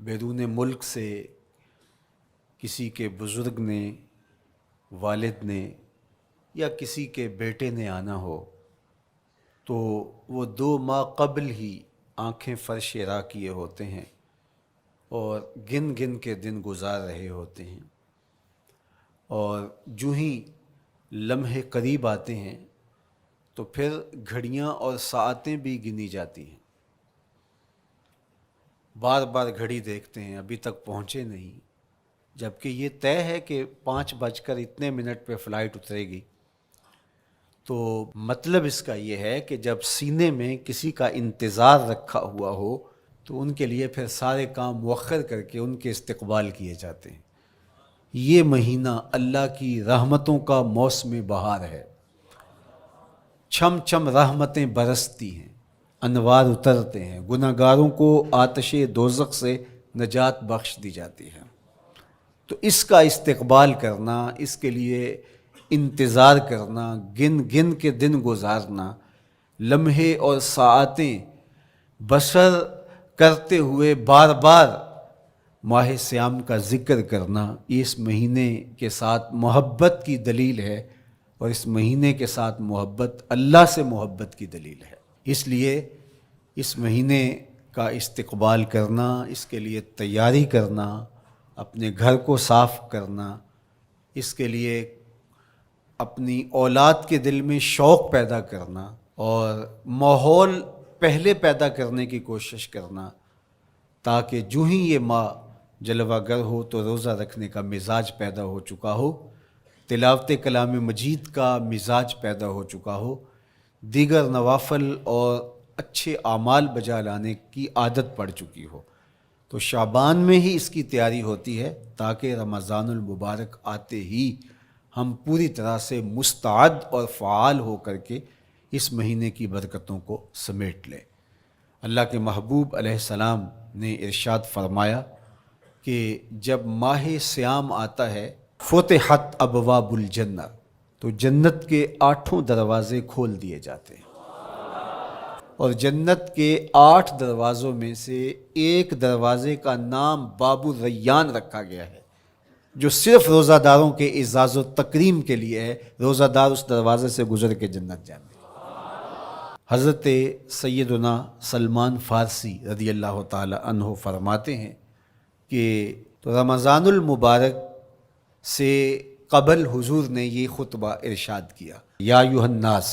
بیرون ملک سے کسی کے بزرگ نے، والد نے یا کسی کے بیٹے نے آنا ہو تو وہ 2 ماہ قبل ہی آنکھیں فرش راہ کیے ہوتے ہیں اور گن گن کے دن گزار رہے ہوتے ہیں، اور جو ہی لمحے قریب آتے ہیں تو پھر گھڑیاں اور ساعتیں بھی گنی جاتی ہیں۔ بار بار گھڑی دیکھتے ہیں، ابھی تک پہنچے نہیں، جبکہ یہ طے ہے کہ 5:02 پہ فلائٹ اترے گی۔ تو مطلب اس کا یہ ہے کہ جب سینے میں کسی کا انتظار رکھا ہوا ہو تو ان کے لیے پھر سارے کام مؤخر کر کے ان کے استقبال کیے جاتے ہیں۔ یہ مہینہ اللہ کی رحمتوں کا موسم بہار ہے، چھم چھم رحمتیں برستی ہیں، انوار اترتے ہیں، گناہ گاروں کو آتش دوزخ سے نجات بخش دی جاتی ہے۔ تو اس کا استقبال کرنا، اس کے لیے انتظار کرنا، گن گن کے دن گزارنا، لمحے اور ساعتیں بسر کرتے ہوئے بار بار ماہ سیام کا ذکر کرنا، یہ اس مہینے کے ساتھ محبت کی دلیل ہے، اور اس مہینے کے ساتھ محبت اللہ سے محبت کی دلیل ہے۔ اس لیے اس مہینے کا استقبال کرنا، اس کے لیے تیاری کرنا، اپنے گھر کو صاف کرنا، اس کے لیے اپنی اولاد کے دل میں شوق پیدا کرنا اور ماحول پہلے پیدا کرنے کی کوشش کرنا، تاکہ جو ہی یہ ماہ جلوہ گر ہو تو روزہ رکھنے کا مزاج پیدا ہو چکا ہو، تلاوت کلام مجید کا مزاج پیدا ہو چکا ہو، دیگر نوافل اور اچھے اعمال بجا لانے کی عادت پڑ چکی ہو۔ تو شعبان میں ہی اس کی تیاری ہوتی ہے تاکہ رمضان المبارک آتے ہی ہم پوری طرح سے مستعد اور فعال ہو کر کے اس مہینے کی برکتوں کو سمیٹ لیں۔ اللہ کے محبوب علیہ السلام نے ارشاد فرمایا کہ جب ماہ سیام آتا ہے فتحت ابواب الجنہ، تو جنت کے 8 دروازے کھول دیے جاتے ہیں، اور جنت کے 8 دروازوں میں سے ایک دروازے کا نام باب الریان رکھا گیا ہے، جو صرف روزہ داروں کے اعزاز و تکریم کے لیے ہے۔ روزہ دار اس دروازے سے گزر کے جنت جانے۔ حضرت سیدنا سلمان فارسی رضی اللہ تعالی عنہ فرماتے ہیں کہ تو رمضان المبارک سے قبل حضور نے یہ خطبہ ارشاد کیا، یا ایھا الناس،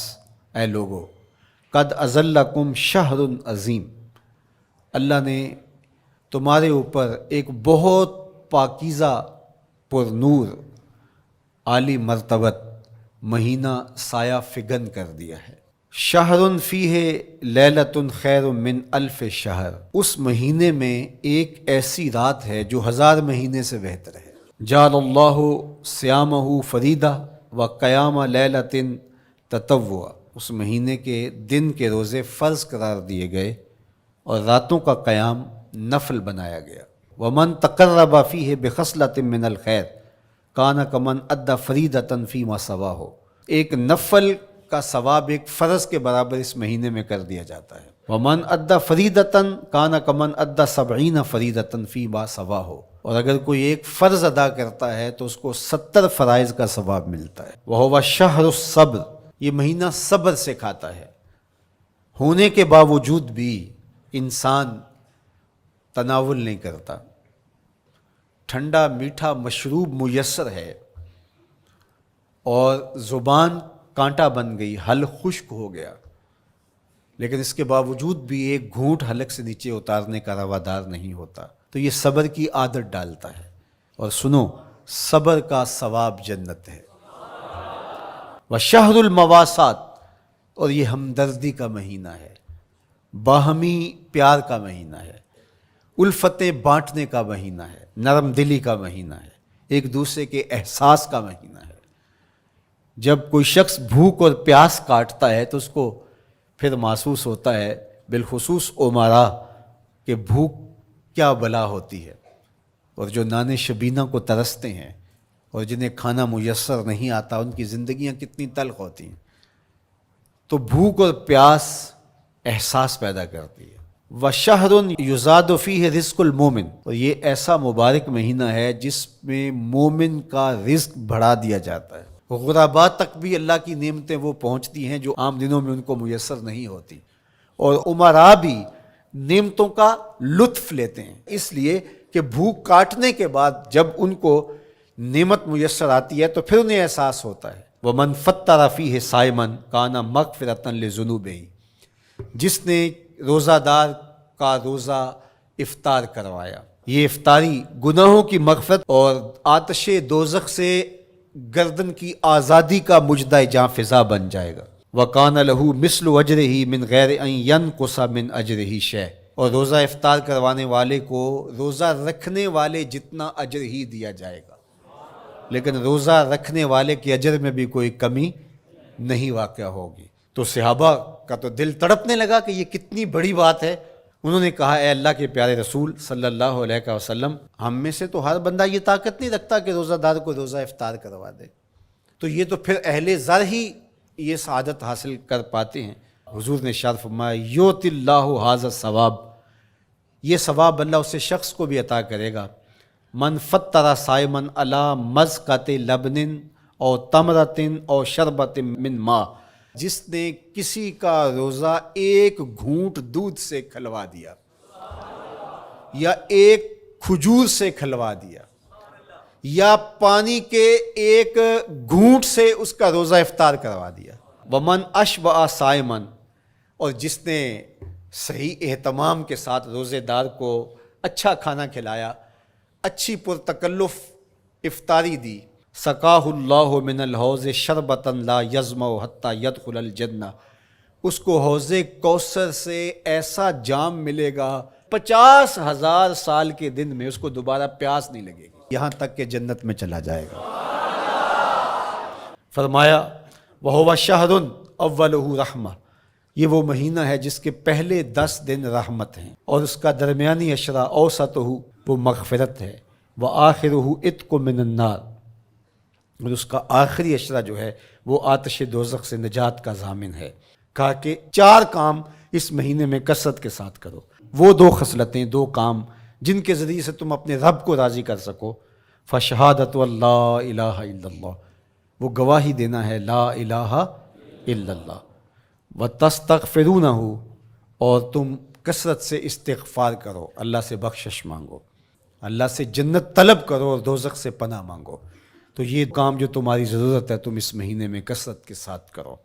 اے لوگو، قد اظلکم شہر عظیم، اللہ نے تمہارے اوپر ایک بہت پاکیزہ، پر نور، عالی مرتبت مہینہ سایہ فگن کر دیا ہے۔ شہر فیہ لیلۃ خیر من الف شہر، اس مہینے میں ایک ایسی رات ہے جو 1000 مہینے سے بہتر ہے۔ جعل اللہ صیامہ فریدہ و قیام لیلۃ تطوع، اس مہینے کے دن کے روزے فرض قرار دیے گئے اور راتوں کا قیام نفل بنایا گیا۔ ومن تقرب فیہ بخصلۃ من الخیر کان کمن ادی فریدۃ فیما سواہ، ایک نفل کا ثواب ایک فرض کے برابر اس مہینے میں کر دیا جاتا ہے۔ ومن ادی فریدۃ کان کمن ادی 70 فریدۃ فیما سواہ، اور اگر کوئی ایک فرض ادا کرتا ہے تو اس کو 70 فرائض کا ثواب ملتا ہے۔ وہو شہر الصبر، یہ مہینہ صبر سکھاتا ہے، ہونے کے باوجود بھی انسان تناول نہیں کرتا۔ ٹھنڈا میٹھا مشروب میسر ہے اور زبان کانٹا بن گئی، حلق خشک ہو گیا، لیکن اس کے باوجود بھی ایک گھونٹ حلق سے نیچے اتارنے کا روادار نہیں ہوتا، تو یہ صبر کی عادت ڈالتا ہے۔ اور سنو، صبر کا ثواب جنت ہے۔ وشہر المواسات، اور یہ ہمدردی کا مہینہ ہے، باہمی پیار کا مہینہ ہے، الفتیں بانٹنے کا مہینہ ہے، نرم دلی کا مہینہ ہے، ایک دوسرے کے احساس کا مہینہ ہے۔ جب کوئی شخص بھوک اور پیاس کاٹتا ہے تو اس کو پھر محسوس ہوتا ہے، بالخصوص امراء، کہ بھوک کیا بلا ہوتی ہے، اور جو نان شبینہ کو ترستے ہیں اور جنہیں کھانا میسر نہیں آتا، ان کی زندگیاں کتنی تلخ ہوتی ہیں۔ تو بھوک اور پیاس احساس پیدا کرتی ہے، وَشَهْرٌ يُزَادُ فِيهِ رِزْقُ الْمُؤْمِنِ، اور یہ ایسا مبارک مہینہ ہے جس میں مومن کا رزق بڑھا دیا جاتا ہے، غرباء تک بھی اللہ کی نعمتیں وہ پہنچتی ہیں جو عام دنوں میں ان کو میسر نہیں ہوتی، اور امراء بھی نعمتوں کا لطف لیتے ہیں، اس لیے کہ بھوک کاٹنے کے بعد جب ان کو نعمت میسر آتی ہے تو پھر انہیں احساس ہوتا ہے۔ وَمَنْ فَطَّرَ فِيهِ صَائِمًا كَانَ مَغْفِرَةً لِذُنُوبِهِ، جس نے روزہ دار کا روزہ افطار کروایا، یہ افطاری گناہوں کی مغفرت اور آتش دوزخ سے گردن کی آزادی کا مجدہ جاں فضا بن جائے گا۔ وَقَانَ لَهُ مِثْلُ أَجْرِهِ مِنْ غَيْرِ أَنْ يَنْقُصَ مِنْ أَجْرِهِ شَيْءٌ، اور روزہ افطار کروانے والے کو روزہ رکھنے والے جتنا اجر ہی دیا جائے گا، لیکن روزہ رکھنے والے کے اجر میں بھی کوئی کمی نہیں واقع ہوگی۔ تو صحابہ کا تو دل تڑپنے لگا کہ یہ کتنی بڑی بات ہے۔ انہوں نے کہا اے اللہ کے پیارے رسول صلی اللہ علیہ وسلم، ہم میں سے تو ہر بندہ یہ طاقت نہیں رکھتا کہ روزہ دار کو روزہ افطار کروا دے، تو یہ تو پھر اہل زر ہی یہ سعادت حاصل کر پاتے ہیں۔ حضور نے ارشاد فرمایا یؤت اللہ ھذا الثواب، یہ ثواب اللہ اسے شخص کو بھی عطا کرے گا۔ من فطر صائما علی مزقۃ لبن او تمرۃ او شربۃ من ماء، جس نے کسی کا روزہ ایک گھونٹ دودھ سے کھلوا دیا یا ایک کھجور سے کھلوا دیا یا پانی کے ایک گھونٹ سے اس کا روزہ افطار کروا دیا۔ ومن اشبع صائما، اور جس نے صحیح اہتمام کے ساتھ روزے دار کو اچھا کھانا کھلایا، اچھی پرتکلف افطاری دی، سقاہ اللہ من الحوض شربتا لا یظمأ حتی یدخل الجنہ، اس کو حوض کوثر سے ایسا جام ملے گا 50,000 سال کے دن میں اس کو دوبارہ پیاس نہیں لگے گی، یہاں تک کہ جنت میں چلا جائے گا۔ فرمایا وَهُوَ شَهْرٌ أَوَّلُهُ رَحْمَةٌ، یہ وہ مہینہ ہے جس کے پہلے 10 دن رحمت ہیں، اور اس کا درمیانی عشرہ اوسطہ وہ مغفرت ہے، وآخرہ عتق من النار، اور اس کا آخری عشرہ جو ہے وہ آتش دوزخ سے نجات کا ضامن ہے۔ کہا کہ 4 کام اس مہینے میں کثرت کے ساتھ کرو، وہ 2 خصلتیں، 2 کام جن کے ذریعے سے تم اپنے رب کو راضی کر سکو۔ فشہادت اللہ الہ الا اللہ، وہ گواہی دینا ہے لا الہ الا اللہ، وتستغفرونہ، اور تم کثرت سے استغفار کرو، اللہ سے بخشش مانگو، اللہ سے جنت طلب کرو اور دوزخ سے پناہ مانگو۔ تو یہ کام جو تمہاری ضرورت ہے تم اس مہینے میں کثرت کے ساتھ کرو۔